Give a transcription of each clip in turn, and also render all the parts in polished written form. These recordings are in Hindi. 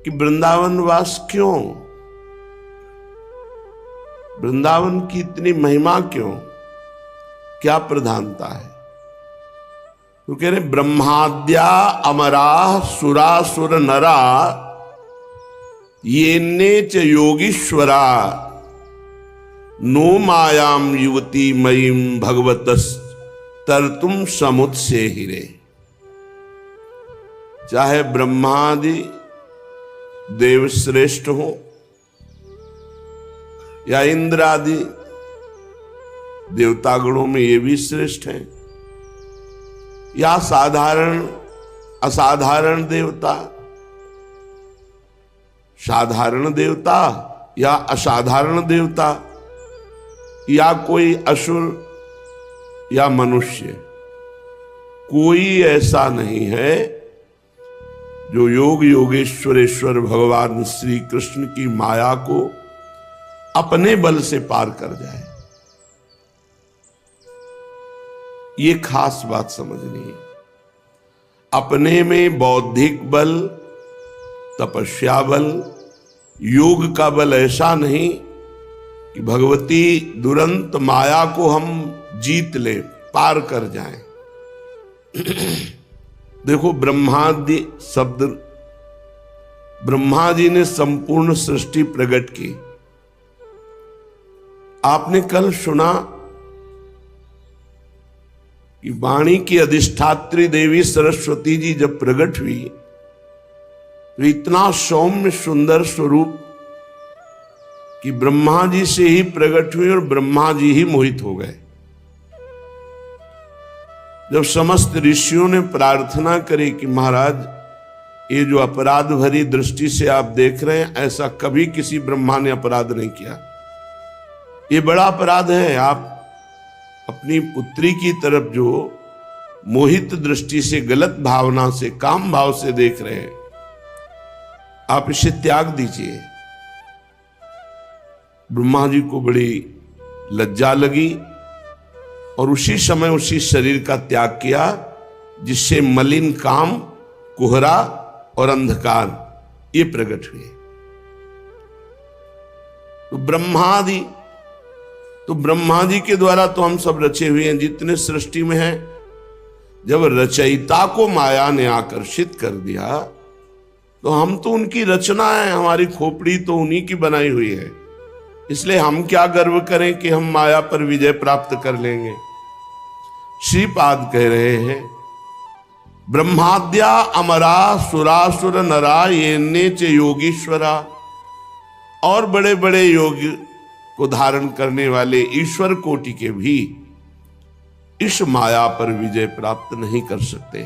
कि वृंदावन वास क्यों, वृंदावन की इतनी महिमा क्यों, क्या प्रधानता है? तो कह रहे ब्रह्माद्या अमरा सुरासुर नरा येने च योगीश्वरा नो मायाम युवती मयीम भगवतस तरतुम समुत्से हिरे। चाहे ब्रह्मादि देव श्रेष्ठ हो या इंद्र आदि देवता गणों में ये भी श्रेष्ठ हैं, या साधारण असाधारण देवता, साधारण देवता या असाधारण देवता, या कोई असुर या मनुष्य, कोई ऐसा नहीं है जो योग योगेश्वरेश्वर भगवान श्री कृष्ण की माया को अपने बल से पार कर जाए। ये खास बात समझनी है। अपने में बौद्धिक बल, तपस्या बल, योग का बल ऐसा नहीं कि भगवती दुरंत माया को हम जीत ले, पार कर जाएं। देखो ब्रह्मादि शब्द, ब्रह्मा जी ने संपूर्ण सृष्टि प्रकट की। आपने कल सुना कि वाणी की अधिष्ठात्री देवी सरस्वती जी जब प्रकट हुई तो इतना सौम्य सुंदर स्वरूप कि ब्रह्मा जी से ही प्रकट हुई और ब्रह्मा जी ही मोहित हो गए। जब समस्त ऋषियों ने प्रार्थना करी कि महाराज ये जो अपराध भरी दृष्टि से आप देख रहे हैं, ऐसा कभी किसी ब्रह्मा ने अपराध नहीं किया, ये बड़ा अपराध है। आप अपनी पुत्री की तरफ जो मोहित दृष्टि से, गलत भावना से, काम भाव से देख रहे हैं, आप इसे त्याग दीजिए। ब्रह्मा जी को बड़ी लज्जा लगी और उसी समय उसी शरीर का त्याग किया जिससे मलिन काम, कोहरा और अंधकार ये प्रकट हुए। तो ब्रह्मा जी के द्वारा तो हम सब रचे हुए हैं जितने सृष्टि में हैं। जब रचयिता को माया ने आकर्षित कर दिया तो हम तो उनकी रचना है, हमारी खोपड़ी तो उन्हीं की बनाई हुई है। इसलिए हम क्या गर्व करें कि हम माया पर विजय प्राप्त कर लेंगे। श्रीपाद कह रहे हैं ब्रह्माद्या अमरा सुरासुर नरा येने च योगीश्वरा, और बड़े बड़े योग को धारण करने वाले ईश्वर कोटि के भी इस माया पर विजय प्राप्त नहीं कर सकते।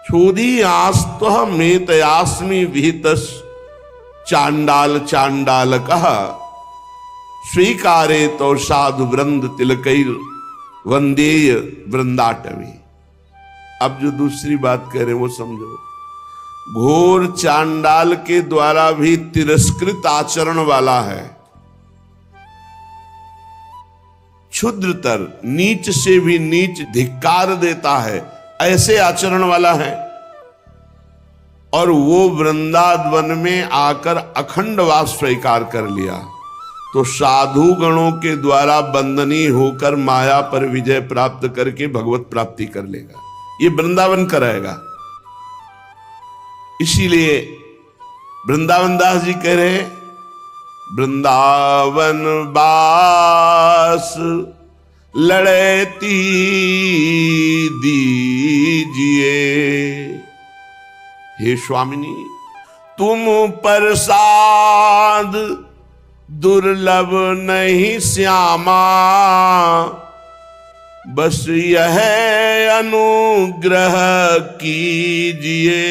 छोदी आस्त्व मेतयास्मि विहितस् चांडाल चांडाल कहा स्वीकारे तो साधु वृंद तिलकैर वंदेय वृंदाटवी। अब जो दूसरी बात कह रहे वो समझो। घोर चांडाल के द्वारा भी तिरस्कृत आचरण वाला है, क्षुद्रतर नीच से भी नीच धिक्कार देता है, ऐसे आचरण वाला है। और वो वृंदावन में आकर अखंड वास स्वीकार कर लिया तो साधु गणों के द्वारा बंदनी होकर माया पर विजय प्राप्त करके भगवत प्राप्ति कर लेगा। ये वृंदावन कराएगा। इसीलिए वृंदावन दास जी कह रहे हैं वृंदावन बास लड़ती दीजिए, हे स्वामिनी तुम प्रसाद दुर्लभ नहीं श्यामा, बस यह अनुग्रह कीजिए।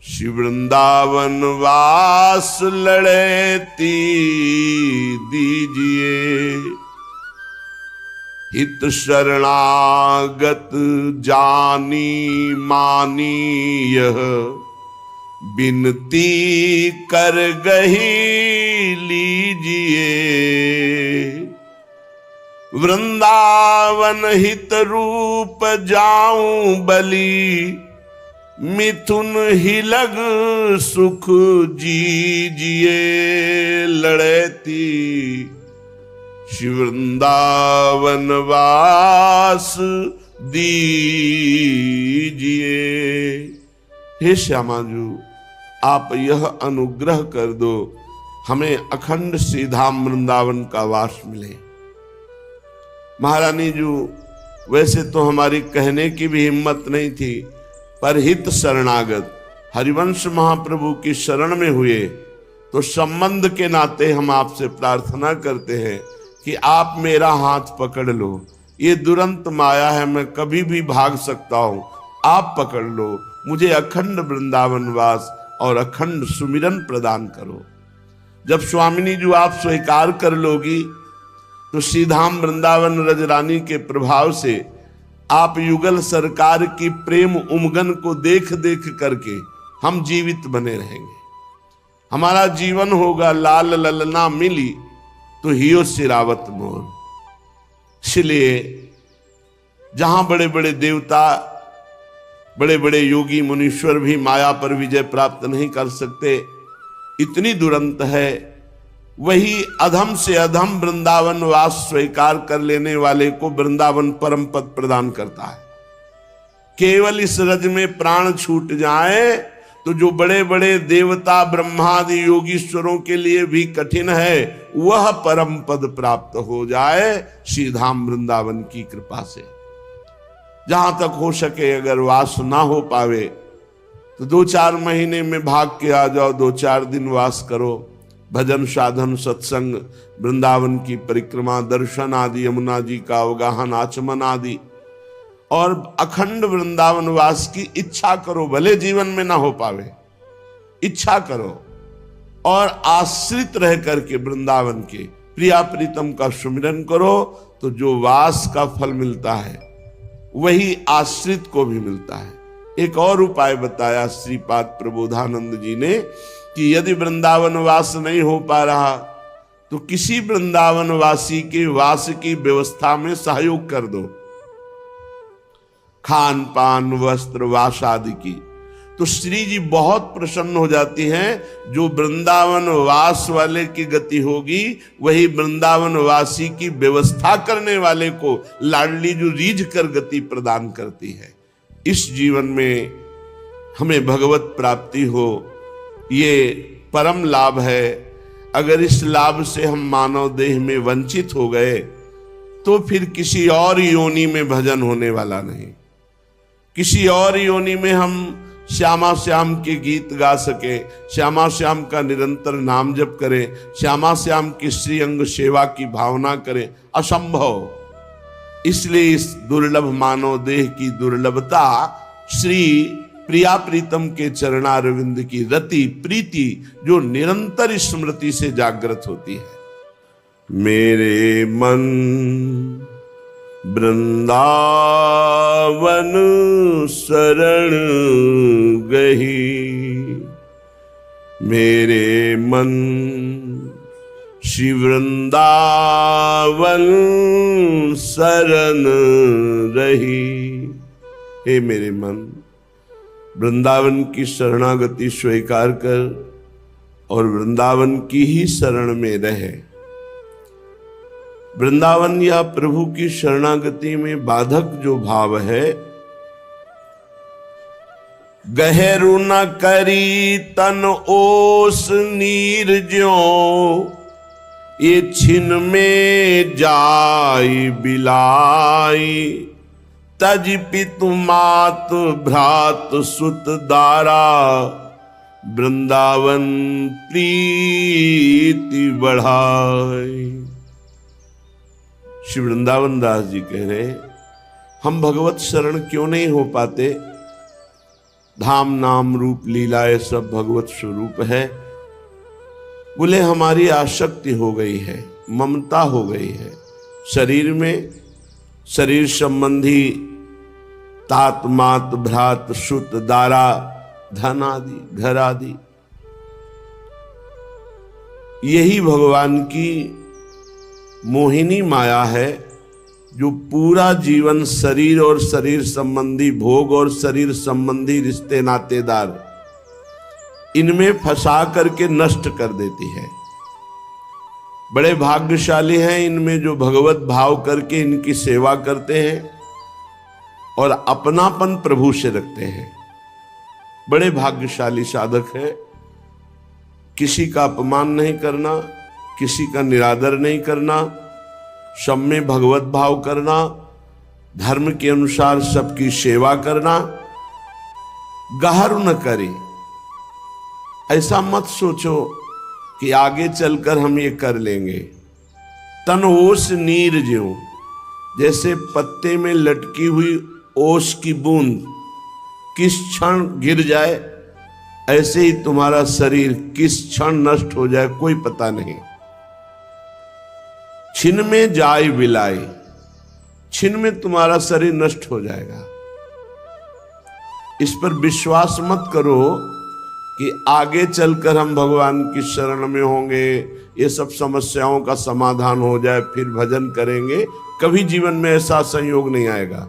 श्री वृंदावन वास लड़ती दीजिए, हित शरणागत जानी मानी यह बिनती कर गही लीजिए। वृंदावन हित रूप जाऊं बलि मिथुन ही लग सुख जीजिए लड़ैती, वृंदावन वास दीजिए। हे श्यामाजू, आप यह अनुग्रह कर दो, हमें अखंड श्री धाम वृंदावन का वास मिले। महारानी जी, वैसे तो हमारी कहने की भी हिम्मत नहीं थी, पर हित शरणागत हरिवंश महाप्रभु की शरण में हुए तो संबंध के नाते हम आपसे प्रार्थना करते हैं कि आप मेरा हाथ पकड़ लो। ये दुरंत माया है, मैं कभी भी भाग सकता हूं, आप पकड़ लो, मुझे अखंड वृंदावन वास और अखंड सुमिरन प्रदान करो। जब स्वामिनी जी आप स्वीकार कर लोगी तो श्रीधाम वृंदावन रजरानी के प्रभाव से आप युगल सरकार की प्रेम उमगन को देख देख करके हम जीवित बने रहेंगे। हमारा जीवन होगा लाल ललना मिली तो हियो सिरावत मोर। इसलिए जहां बड़े बड़े देवता, बड़े बड़े योगी मुनीश्वर भी माया पर विजय प्राप्त नहीं कर सकते, इतनी दुरंत है, वही अधम से अधम वृंदावन वास स्वीकार कर लेने वाले को वृंदावन परम पद प्रदान करता है। केवल इस रज में प्राण छूट जाए तो जो बड़े बड़े देवता ब्रह्मादि योगीश्वरों के लिए भी कठिन है, वह परम पद प्राप्त हो जाए श्रीधाम वृंदावन की कृपा से। जहां तक हो सके अगर वास ना हो पावे तो 2-4 महीने में भाग के आ जाओ, 2-4 दिन वास करो, भजन साधन सत्संग, वृंदावन की परिक्रमा, दर्शन आदि, यमुना जी का अवगाहन, आचमन आदि, और अखंड वृंदावन वास की इच्छा करो। भले जीवन में ना हो पावे, इच्छा करो और आश्रित रह करके वृंदावन के प्रिया प्रीतम का सुमिरन करो, तो जो वास का फल मिलता है वही आश्रित को भी मिलता है। एक और उपाय बताया श्रीपाद प्रबोधानंद जी ने कि यदि वृंदावन वास नहीं हो पा रहा तो किसी वृंदावन वासी के वास की व्यवस्था में सहयोग कर दो, खान पान वस्त्र वास आदि की, तो श्री जी बहुत प्रसन्न हो जाती हैं। जो वृंदावन वास वाले की गति होगी वही वृंदावन वासी की व्यवस्था करने वाले को लाडली जो रीझ कर गति प्रदान करती है। इस जीवन में हमें भगवत प्राप्ति हो, ये परम लाभ है। अगर इस लाभ से हम मानव देह में वंचित हो गए तो फिर किसी और योनि में भजन होने वाला नहीं। किसी और योनि में हम श्यामा श्याम के गीत गा सके, श्यामा श्याम का निरंतर नाम जप करें, श्यामा श्याम की श्री अंग सेवा की भावना करें, असंभव। इसलिए इस दुर्लभ मानव देह की दुर्लभता श्री प्रिया प्रीतम के चरणारविंद की रति प्रीति जो निरंतर स्मृति से जागृत होती है। मेरे मन वृंदावन शरण गही, मेरे मन श्री वृंदावन शरण रही। हे मेरे मन, वृंदावन की शरणागति स्वीकार कर और वृंदावन की ही शरण में रहे। वृंदावन या प्रभु की शरणागति में बाधक जो भाव है, गहेरु न करी तन ओस नीर ज्यों, ये छिन में जाई बिलाई, तज पितु मात भ्रात सुत दारा, वृंदावन प्रीति बढ़ाई। श्री वृंदावन दास जी कह रहे, हम भगवत शरण क्यों नहीं हो पाते? धाम नाम रूप लीलाएं सब भगवत स्वरूप है। बोले हमारी आसक्ति हो गई है, ममता हो गई है शरीर में, शरीर संबंधी तात मात भ्रात सुत दारा धन आदि घर आदि, यही भगवान की मोहिनी माया है जो पूरा जीवन शरीर और शरीर संबंधी भोग और शरीर संबंधी रिश्ते नातेदार इनमें फंसा करके नष्ट कर देती है। बड़े भाग्यशाली हैं इनमें जो भगवत भाव करके इनकी सेवा करते हैं और अपनापन प्रभु से रखते हैं। बड़े भाग्यशाली साधक हैं। किसी का अपमान नहीं करना, किसी का निरादर नहीं करना, सब में भगवत भाव करना, धर्म के अनुसार सबकी सेवा करना। गहर न करे, ऐसा मत सोचो कि आगे चलकर हम ये कर लेंगे। तन ओस नीर ज्यों, जैसे पत्ते में लटकी हुई ओस की बूंद किस क्षण गिर जाए, ऐसे ही तुम्हारा शरीर किस क्षण नष्ट हो जाए कोई पता नहीं। छिन में जाय विलाई, छिन में तुम्हारा शरीर नष्ट हो जाएगा। इस पर विश्वास मत करो कि आगे चलकर हम भगवान की शरण में होंगे, ये सब समस्याओं का समाधान हो जाए फिर भजन करेंगे। कभी जीवन में ऐसा संयोग नहीं आएगा।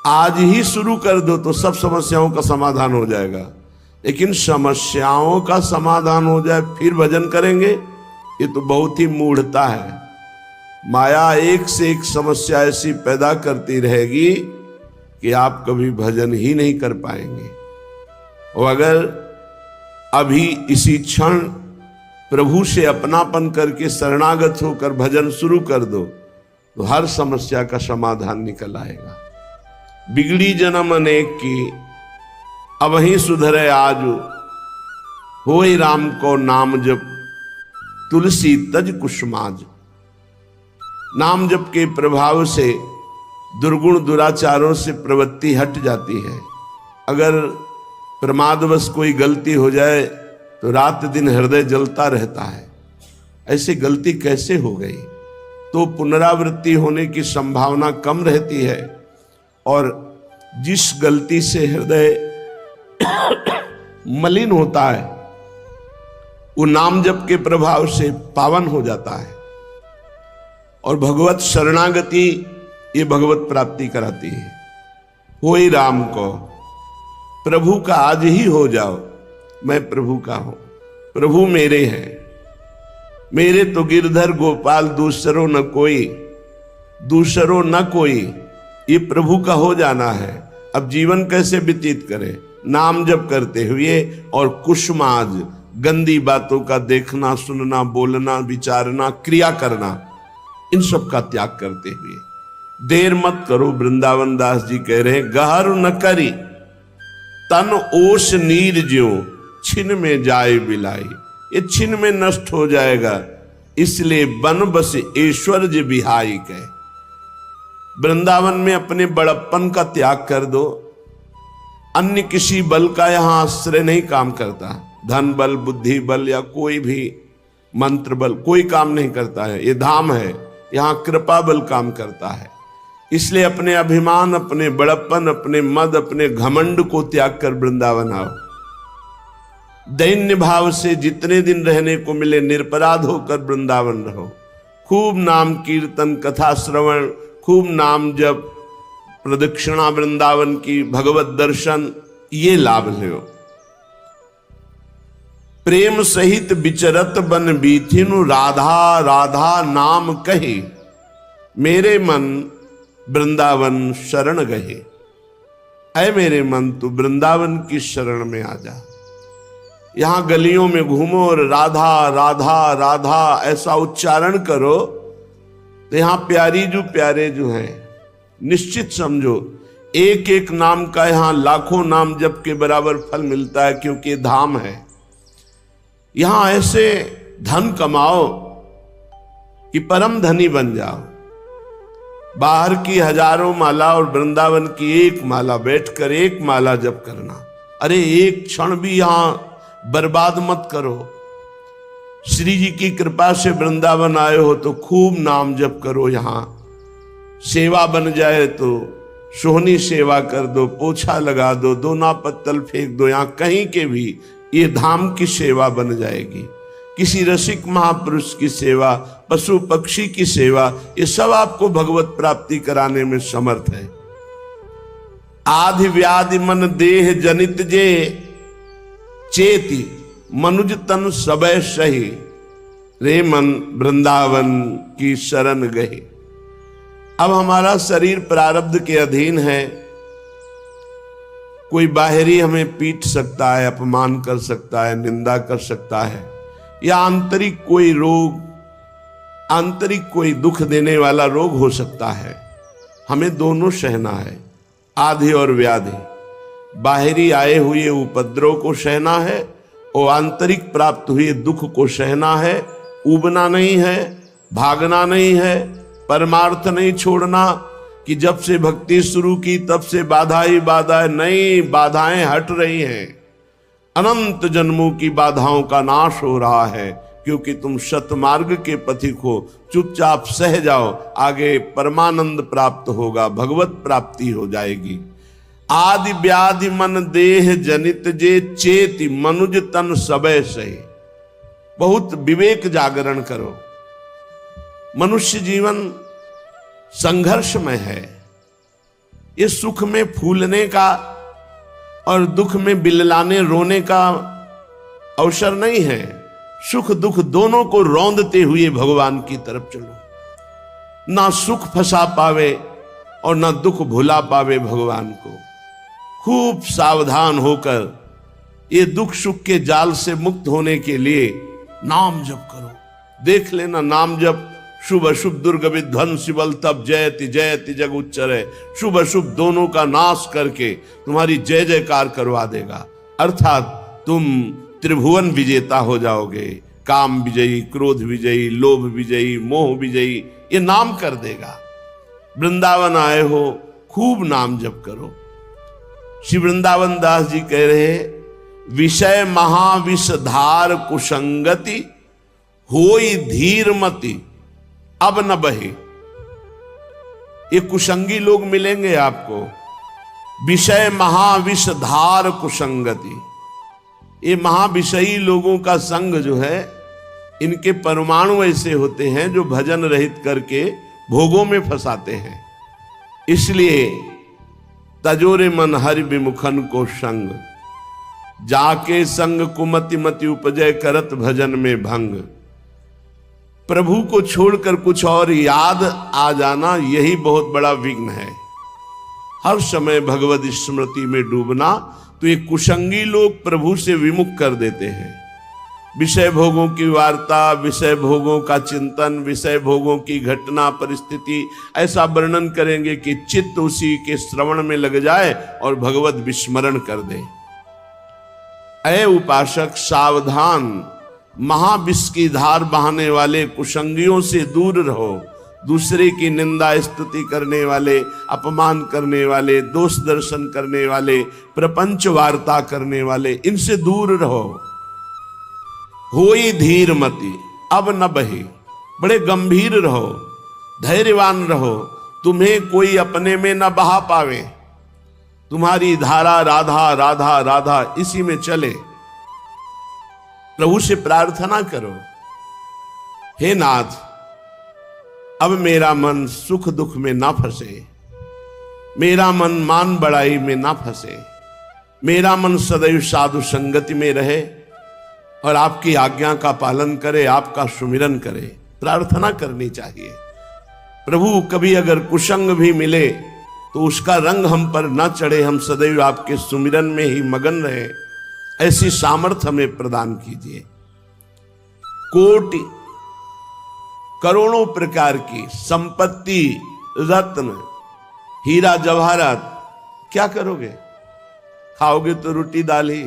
आज ही शुरू कर दो तो सब समस्याओं का समाधान हो जाएगा, लेकिन समस्याओं का समाधान हो जाए फिर भजन करेंगे, ये तो बहुत ही मूढ़ता है। माया एक से एक समस्या ऐसी पैदा करती रहेगी कि आप कभी भजन ही नहीं कर पाएंगे। और अगर अभी इसी क्षण प्रभु से अपनापन करके शरणागत होकर भजन शुरू कर दो तो हर समस्या का समाधान निकल आएगा। बिगड़ी जन्म अनेक की, अब ही सुधरे आज, होए राम को नाम जप, तुलसी तज कुसुमाज। नाम जप के प्रभाव से दुर्गुण दुराचारों से प्रवृत्ति हट जाती है। अगर प्रमादवश कोई गलती हो जाए तो रात दिन हृदय जलता रहता है, ऐसी गलती कैसे हो गई, तो पुनरावृत्ति होने की संभावना कम रहती है। और जिस गलती से हृदय मलिन होता है वो नाम जप के प्रभाव से पावन हो जाता है। और भगवत शरणागति ये भगवत प्राप्ति कराती है। होई राम को, प्रभु का आज ही हो जाओ। मैं प्रभु का हूं, प्रभु मेरे हैं, मेरे तो गिरधर गोपाल दूसरो न कोई, दूसरो न कोई। ये प्रभु का हो जाना है। अब जीवन कैसे व्यतीत करें, नाम जप करते हुए और कुसुमाज गंदी बातों का देखना, सुनना, बोलना, विचारना, क्रिया करना, इन सब का त्याग करते हुए। देर मत करो, वृंदावन दास जी कह रहे हैं, गहर न करी तन ओस नीर ज्यों, छिन में जाए बिलाई। ये छिन में नष्ट हो जाएगा, इसलिए बन बस ऐश्वर्य बिहाई कहे। वृंदावन में अपने बड़प्पन का त्याग कर दो। अन्य किसी बल का यहां आश्रय नहीं काम करता। धन बल, बुद्धि बल या कोई भी मंत्र बल कोई काम नहीं करता है। ये धाम है, यहां कृपा बल काम करता है। इसलिए अपने अभिमान, अपने बड़प्पन, अपने मद, अपने घमंड को त्याग कर वृंदावन आओ। दैन्य भाव से जितने दिन रहने को मिले निरपराध होकर वृंदावन रहो। खूब नाम कीर्तन, कथा श्रवण, खूब नाम जप, प्रदक्षिणा वृंदावन की, भगवत दर्शन, ये लाभ लो। प्रेम सहित विचरत बन बीथिनु, राधा राधा नाम कहे, मेरे मन वृंदावन शरण गए। ऐ मेरे मन तू वृंदावन की शरण में आ जा। यहां गलियों में घूमो और राधा राधा राधा ऐसा उच्चारण करो तो यहां प्यारी जो प्यारे जो हैं, निश्चित समझो एक एक नाम का यहां लाखों नाम जप के बराबर फल मिलता है, क्योंकि ये धाम है। यहां ऐसे धन कमाओ कि परम धनी बन जाओ। बाहर की हजारों माला और वृंदावन की एक माला, बैठकर एक माला जप करना। अरे एक क्षण भी यहां बर्बाद मत करो। श्री जी की कृपा से वृंदावन आए हो तो खूब नाम जप करो। यहां सेवा बन जाए तो सोहनी सेवा कर दो, पोछा लगा दो, दोना पत्तल फेंक दो, यहां कहीं के भी ये धाम की सेवा बन जाएगी। किसी रसिक महापुरुष की सेवा, पशु पक्षी की सेवा, ये सब आपको भगवत प्राप्ति कराने में समर्थ है। आधि व्याधि मन देह जनित जे चेति मनुज तन सबय सही, रे मन वृंदावन की शरण गए। अब हमारा शरीर प्रारब्ध के अधीन है। कोई बाहरी हमें पीट सकता है, अपमान कर सकता है, निंदा कर सकता है, या आंतरिक कोई रोग, आंतरिक कोई दुख देने वाला रोग हो सकता है। हमें दोनों सहना है, आधि और व्याधि। बाहरी आए हुए उपद्रव को सहना है और आंतरिक प्राप्त हुए दुख को सहना है। ऊबना नहीं है, भागना नहीं है, परमार्थ नहीं छोड़ना कि जब से भक्ति शुरू की तब से बाधा ही बाधा है। नहीं, बाधाएं हट रही हैं। अनंत जन्मों की बाधाओं का नाश हो रहा है, क्योंकि तुम सतमार्ग के पथिक हो। चुपचाप सह जाओ, आगे परमानंद प्राप्त होगा, भगवत प्राप्ति हो जाएगी। आदि व्याधि मन देह जनित जे चेति मनुज तन सबय सही। बहुत विवेक जागरण करो। मनुष्य जीवन संघर्षमय है। ये सुख में फूलने का और दुख में बिललाने रोने का अवसर नहीं है। सुख दुख दोनों को रौंदते हुए भगवान की तरफ चलो। ना सुख फंसा पावे और ना दुख भुला पावे भगवान को। खूब सावधान होकर ये दुख सुख के जाल से मुक्त होने के लिए नाम जप करो। देख लेना, नाम जप शुभ अशुभ दुर्ग विध्वंसी बल तब जयति जयति जग उच्चरे। शुभ अशुभ दोनों का नाश करके तुम्हारी जय जयकार करवा देगा। अर्थात तुम त्रिभुवन विजेता हो जाओगे। काम विजयी, क्रोध विजयी, लोभ विजयी, मोह विजयी, ये नाम कर देगा। वृंदावन आए हो, खूब नाम जप करो। श्री वृंदावन दास जी कह रहे, विषय महाविषधार कुसंगति होई धीरमति अब न बहे। ये कुसंगी लोग मिलेंगे आपको। विषय महाविषधार कुसंगति, ये महाविषयी लोगों का संग जो है, इनके परमाणु ऐसे होते हैं जो भजन रहित करके भोगों में फंसाते हैं। इसलिए तजोरे मन हरि विमुखन को संग, जाके संग कुमति मति उपजय करत भजन में भंग। प्रभु को छोड़कर कुछ और याद आ जाना, यही बहुत बड़ा विघ्न है। हर समय भगवत स्मृति में डूबना, तो ये कुसंगी लोग प्रभु से विमुख कर देते हैं। विषय भोगों की वार्ता, विषय भोगों का चिंतन, विषय भोगों की घटना परिस्थिति ऐसा वर्णन करेंगे कि चित्त उसी के श्रवण में लग जाए और भगवत विस्मरण कर दे। ऐ उपासक सावधान, महाविष की धार बहाने वाले कुसंगियों से दूर रहो। दूसरे की निंदा स्तुति करने वाले, अपमान करने वाले, दोष दर्शन करने वाले, प्रपंच वार्ता करने वाले, इनसे दूर रहो। होई धीरमति अब न बहे, बड़े गंभीर रहो, धैर्यवान रहो। तुम्हें कोई अपने में न बहा पावे। तुम्हारी धारा राधा राधा राधा इसी में चले। प्रभु से प्रार्थना करो, हे नाथ, अब मेरा मन सुख दुख में ना फंसे, मेरा मन मान बड़ाई में ना फंसे, मेरा मन सदैव साधु संगति में रहे और आपकी आज्ञा का पालन करे, आपका सुमिरन करे। प्रार्थना करनी चाहिए। प्रभु कभी अगर कुसंग भी मिले तो उसका रंग हम पर न चढ़े, हम सदैव आपके सुमिरन में ही मगन रहे, ऐसी सामर्थ्य हमें प्रदान कीजिए। कोटि करोड़ों प्रकार की संपत्ति, रत्न, हीरा जवाहरात, क्या करोगे? खाओगे तो रोटी दाल ही।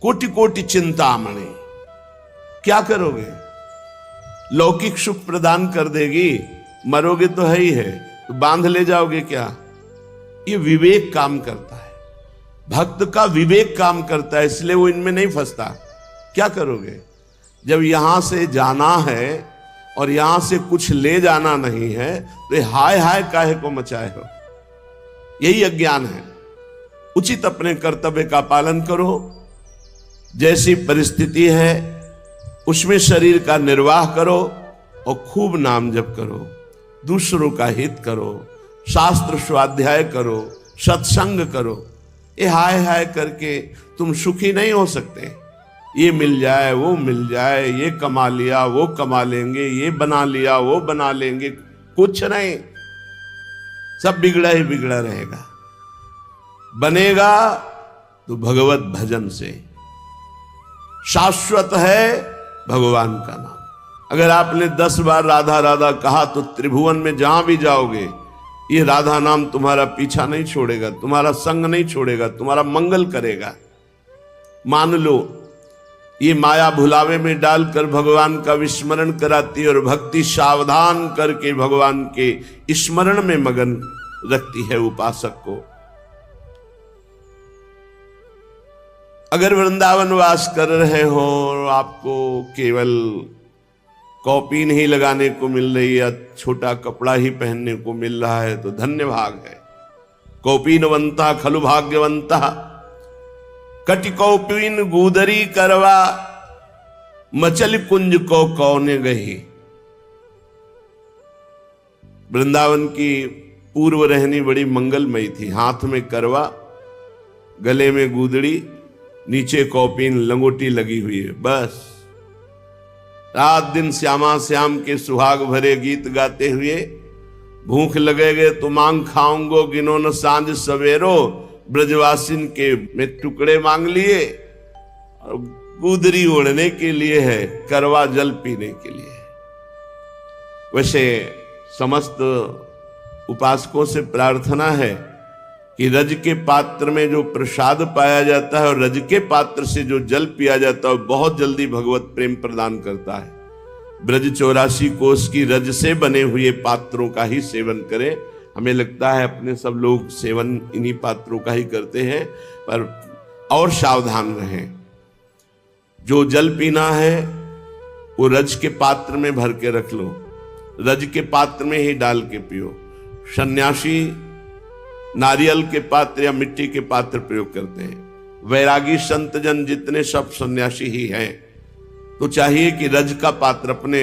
कोटि कोटि चिंतामणि, क्या करोगे? लौकिक सुख प्रदान कर देगी, मरोगे तो है ही है, तो बांध ले जाओगे क्या? ये विवेक काम करता है, भक्त का विवेक काम करता है, इसलिए वो इनमें नहीं फंसता। क्या करोगे? जब यहां से जाना है और यहां से कुछ ले जाना नहीं है, तो हाय हाय काहे को मचाए हो? यही अज्ञान है। उचित अपने कर्तव्य का पालन करो, जैसी परिस्थिति है उसमें शरीर का निर्वाह करो और खूब नाम जप करो, दूसरों का हित करो, शास्त्र स्वाध्याय करो, सत्संग करो। ये हाय हाय करके तुम सुखी नहीं हो सकते। ये मिल जाए, वो मिल जाए, ये कमा लिया, वो कमा लेंगे, ये बना लिया, वो बना लेंगे, कुछ नहीं, सब बिगड़ा ही बिगड़ा रहेगा। बनेगा तो भगवत भजन से। शाश्वत है भगवान का नाम। अगर आपने 10 बार राधा राधा कहा तो त्रिभुवन में जहां भी जाओगे ये राधा नाम तुम्हारा पीछा नहीं छोड़ेगा, तुम्हारा संग नहीं छोड़ेगा, तुम्हारा मंगल करेगा। मान लो ये माया भुलावे में डालकर भगवान का विस्मरण कराती है और भक्ति सावधान करके भगवान के स्मरण में मगन रखती है उपासक को। अगर वृंदावन वास कर रहे हो और आपको केवल कॉपी नहीं लगाने को मिल रही है, छोटा कपड़ा ही पहनने को मिल रहा है तो धन्य भाग है। कौपीनवंता खलु भाग्यवंता, कटि कौपीन गुदरी करवा, मचल कुंज को कौने गही। वृंदावन की पूर्व रहनी बड़ी मंगलमयी थी। हाथ में करवा, गले में गुदड़ी, नीचे कौपीन लंगोटी लगी हुई है। बस रात दिन श्यामा श्याम के सुहाग भरे गीत गाते हुए, भूख लगेगे तो मांग खाऊंगो, गिनो न सांझ सवेरो, ब्रजवासिन के में टुकड़े मांग लिए। और गुदरी ओढ़ने के लिए है, करवा जल पीने के लिए है। वैसे समस्त उपासकों से प्रार्थना है कि रज के पात्र में जो प्रसाद पाया जाता है और रज के पात्र से जो जल पिया जाता है बहुत जल्दी भगवत प्रेम प्रदान करता है। ब्रज 84 कोस की रज से बने हुए पात्रों का ही सेवन करें। हमें लगता है अपने सब लोग सेवन इन्हीं पात्रों का ही करते हैं, पर और सावधान रहें। जो जल पीना है वो रज के पात्र में भर के रख लो, रज के पात्र में ही डाल के पियो। सन्यासी नारियल के पात्र या मिट्टी के पात्र प्रयोग करते हैं। वैरागी संत जन जितने सब सन्यासी ही हैं, तो चाहिए कि रज का पात्र, अपने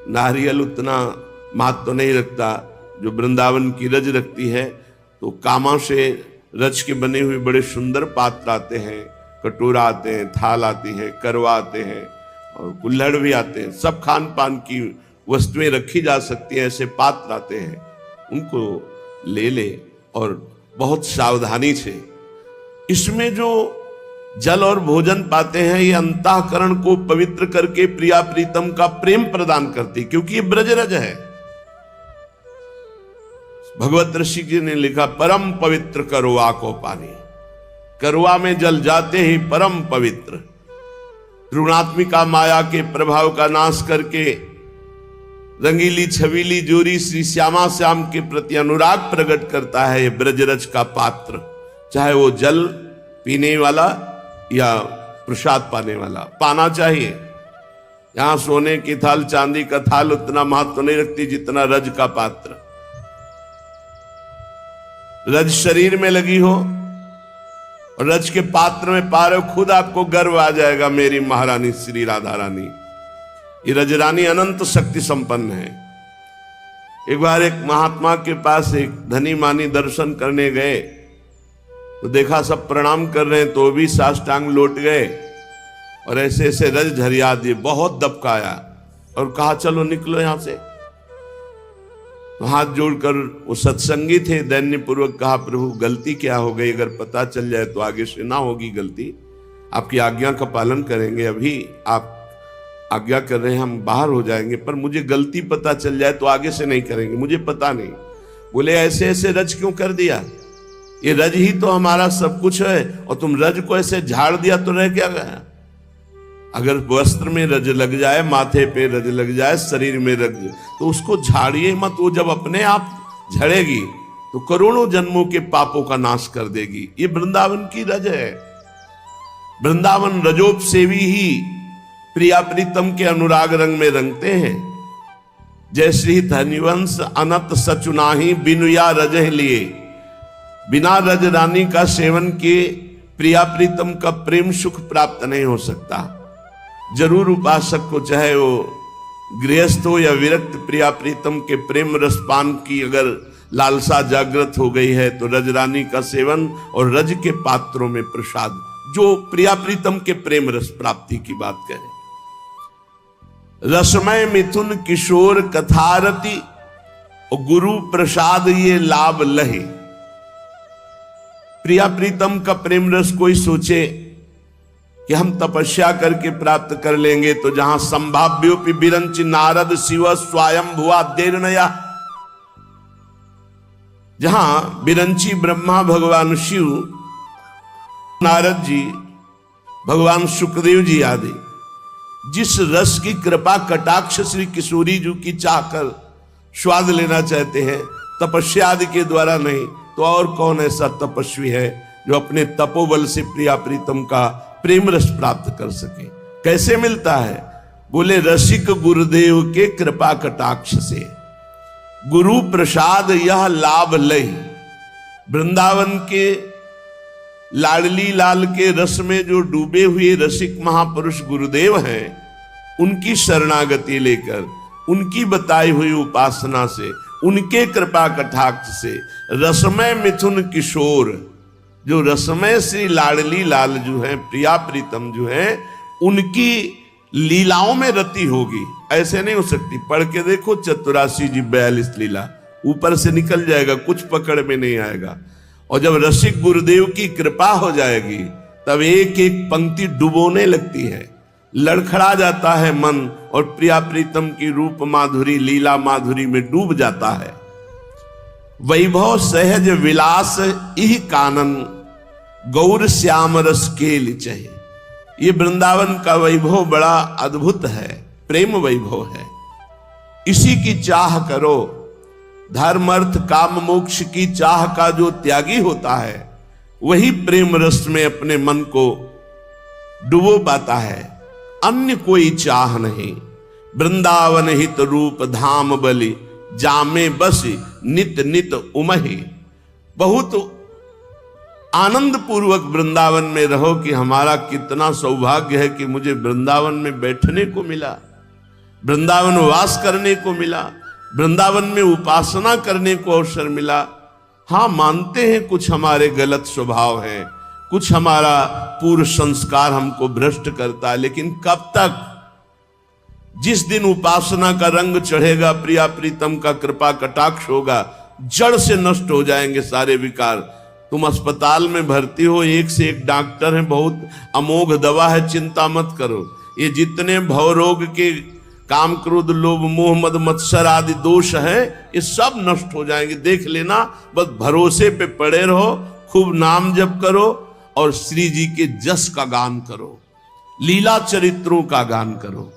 नारियल उतना महत्व तो नहीं रखता जो वृंदावन की रज रखती है। तो कामा से रज के बने हुए बड़े सुंदर पात्र आते हैं, कटोरा आते हैं, थाल आती है, करवा आते हैं और कुल्हड़ भी आते हैं। सब खान पान की वस्तुएं रखी जा सकती हैं, ऐसे पात्र आते हैं, उनको ले ले और बहुत सावधानी से। इसमें जो जल और भोजन पाते हैं ये अंतःकरण को पवित्र करके प्रिया प्रीतम का प्रेम प्रदान करती, क्योंकि ये ब्रजरज है। भगवत ऋषि जी ने लिखा, परम पवित्र करवा को पानी। करवा में जल जाते ही परम पवित्र, ऋणात्मिका माया के प्रभाव का नाश करके रंगीली छबीली जोरी श्री श्यामा श्याम के प्रति अनुराग प्रकट करता है ये ब्रजरज का पात्र। चाहे वो जल पीने वाला या प्रसाद पाने वाला, पाना चाहिए। यहां सोने की थाल, चांदी का थाल उतना महत्व नहीं रखती जितना रज का पात्र। रज शरीर में लगी हो और रज के पात्र में पा रहे हो, खुद आपको गर्व आ जाएगा, मेरी महारानी श्री राधा रानी। ये रजरानी अनंत शक्ति संपन्न है। एक बार एक महात्मा के पास एक धनी मानी दर्शन करने गए तो देखा सब प्रणाम कर रहे हैं, तो भी साष्टांग लौट गए और ऐसे ऐसे रज झरिया दिए, बहुत दबकाया और कहा चलो निकलो यहां से। तो हाथ जोड़कर वो सत्संगी थे, दैन्य पूर्वक कहा, प्रभु गलती क्या हो गई, अगर पता चल जाए तो आगे से ना होगी गलती, आपकी आज्ञा का पालन करेंगे। अभी आप आज्ञा कर रहे हैं, हम बाहर हो जाएंगे, पर मुझे गलती पता चल जाए तो आगे से नहीं करेंगे, मुझे पता नहीं। बोले ऐसे ऐसे रज क्यों कर दिया, ये रज ही तो हमारा सब कुछ है और तुम रज को ऐसे झाड़ दिया तो रह क्या गया। अगर वस्त्र में रज लग जाए, माथे पे रज लग जाए, शरीर में रज, तो उसको झाड़िए मत। वो जब अपने आप झड़ेगी तो करोड़ों जन्मों के पापों का नाश कर देगी। ये वृंदावन की रज है। वृंदावन रजोप सेवी ही प्रिया प्रीतम के अनुराग रंग में रंगते हैं। जय श्री धनिवंश अनत सचुनाही बिनुया रज लिए, बिना रज रानी का सेवन किए प्रिया प्रीतम का प्रेम सुख प्राप्त नहीं हो सकता। जरूर उपासक को, चाहे वो गृहस्थ हो या विरक्त, प्रिया प्रीतम के प्रेम रसपान की अगर लालसा जागृत हो गई है तो रजरानी का सेवन और रज के पात्रों में प्रसाद, जो प्रिया प्रीतम के प्रेम रस प्राप्ति की बात करें। रसमय मिथुन किशोर कथारति गुरु प्रसाद ये लाभ लहे। प्रिया प्रीतम का प्रेम रस कोई सोचे कि हम तपस्या करके प्राप्त कर लेंगे, तो जहां संभाव्योपि बिरंच नारद शिव स्वयं भुआ देरनया, जहां बिरंची ब्रह्मा भगवान शिव, नारद जी, भगवान सुखदेव जी आदि जिस रस की कृपा कटाक्ष श्री किशोरी जी की चाहकर स्वाद लेना चाहते हैं, तपस्या आदि के द्वारा नहीं, तो और कौन ऐसा तपस्वी है जो अपने तपोबल से प्रिया प्रीतम का प्रेम रस प्राप्त कर सके। कैसे मिलता है? बोले रसिक गुरुदेव के कृपा कटाक्ष से, गुरु प्रसाद यह लाभ लय। वृंदावन के लाडली लाल के रस में जो डूबे हुए रसिक महापुरुष गुरुदेव हैं, उनकी शरणागति लेकर, उनकी बताई हुई उपासना से, उनके कृपा कटाक्ष से रसमय मिथुन किशोर, जो रसमय श्री लाडली लाल जो है, प्रिया प्रीतम जो है, उनकी लीलाओं में रति होगी। ऐसे नहीं हो सकती। पढ़ के देखो 84 जी 42 लीला, ऊपर से निकल जाएगा, कुछ पकड़ में नहीं आएगा। और जब रसिक गुरुदेव की कृपा हो जाएगी, तब एक एक पंक्ति डुबोने लगती है, लड़खड़ा जाता है मन, और प्रिया प्रीतम की रूप माधुरी, लीला माधुरी में डूब जाता है। वैभव सहज विलास इह कानन गौर श्याम रस के लिचहि। ये वृंदावन का वैभव बड़ा अद्भुत है, प्रेम वैभव है। इसी की चाह करो। धर्म अर्थ काम मोक्ष की चाह का जो त्यागी होता है, वही प्रेम रस में अपने मन को डुबो पाता है, अन्य कोई चाह नहीं। वृंदावन हित रूप धाम बलि जामे बसी नित नित उमहि। बहुत आनंद पूर्वक वृंदावन में रहो कि हमारा कितना सौभाग्य है कि मुझे वृंदावन में बैठने को मिला, वृंदावन वास करने को मिला, वृंदावन में उपासना करने को अवसर मिला। हाँ, मानते हैं कुछ हमारे गलत स्वभाव हैं, कुछ हमारा पूर्व संस्कार हमको भ्रष्ट करता है, लेकिन कब तक? जिस दिन उपासना का रंग चढ़ेगा, प्रिया प्रीतम का कृपा कटाक्ष होगा, जड़ से नष्ट हो जाएंगे सारे विकार। तुम अस्पताल में भर्ती हो, एक से एक डॉक्टर हैं, बहुत अमोघ दवा है, चिंता मत करो। ये जितने भव रोग के काम क्रोध लोभ मोह मद मत्सर आदि दोष हैं, ये सब नष्ट हो जाएंगे, देख लेना। बस भरोसे पे पड़े रहो, खूब नाम जप करो और श्री जी के जस का गान करो, लीला चरित्रों का गान करो।